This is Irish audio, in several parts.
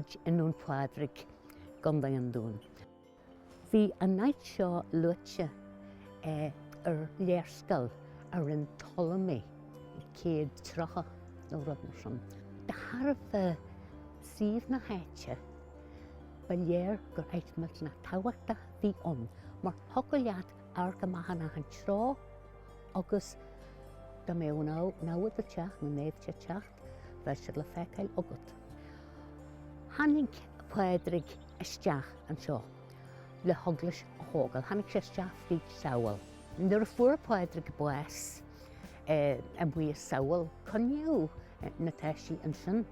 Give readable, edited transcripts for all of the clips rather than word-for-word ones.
muid in Dún Pádraig gandai an Dún. Bhí a naid seo luite léirscail in Ptolemy, céad trocha nó rud mar sin. De tharbh siomh na háite, ba léir gur éitimiid na táhaachta bhí mar thugail arga maithana an trá agus da mé náhad a teach na néamhte teacht bheith se le feiceáil agat. Tháinig Pádraig isteach an seo le thuglas a thógáil, tháinig sé isteach faoi tsaol. Nuair a fuair Pádraig buas an bhuí tsaol coniú na teisí an sin,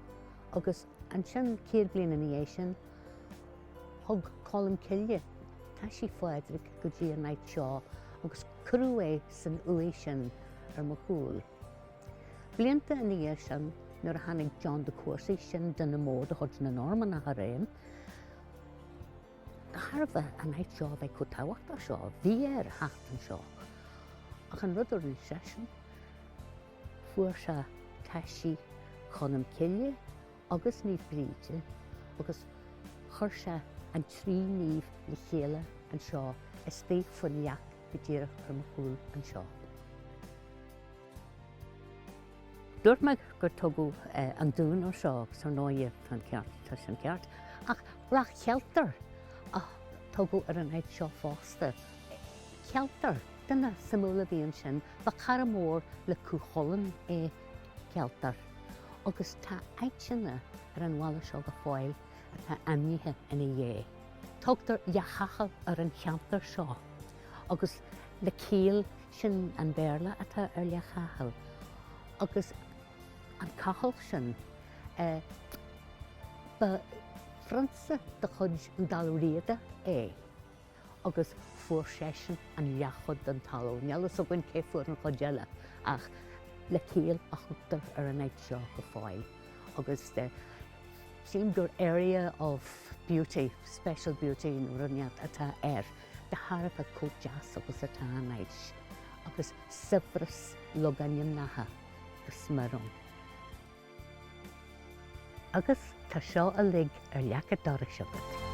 agus an sin céad bliana ní sin thug colm cille teisí Pádraig go dtí an naid seo agus crú é san uaidh sin ar mo chúl. Blianta in ní sin nuair a tháinig John de Courcy sin duna mód a chuid na norma na réim, tharbh a naid seo bheith chu táhaachta seo, bhí ar theacht an seo. Ach an rud ar ní sin, fuair se teisí chonam cille agus níomh bríide, agus chuir se an trí níomh le chéile an seo is féach faoin leach go ddíireach ar mo chúl an seo. Dúirt me gur tugadh an Dún ó seo san náimh an ceart tá sin ceart, ach rach chealtar a tugadh ar an éid seo fásta. Cealtar duna samúla bhíonn sin ba cara mór le cúcholann é cealtar, agus tá éitina ar an bhaile seo go fáil a tá aimnithe ina dhé. Tugtar dheachachal ar an cheantar seo, agus le céal sin an béarla atá ar leachachal, agus an cachal sin ba Fransa de chud an dalréide é, agus fuair sé sin an leachchud an taló. Neallas a bhain cé fuair an chudeile ach le céal a chugtar ar an éid seo go fáil. Agus seemed gur area of beauty, special beauty in Runiat atá de tharbh a cót jazz agus atá an éid, agus sibras loganim natha go smarum. Agus tá seo a lig ar leacha dara seagat.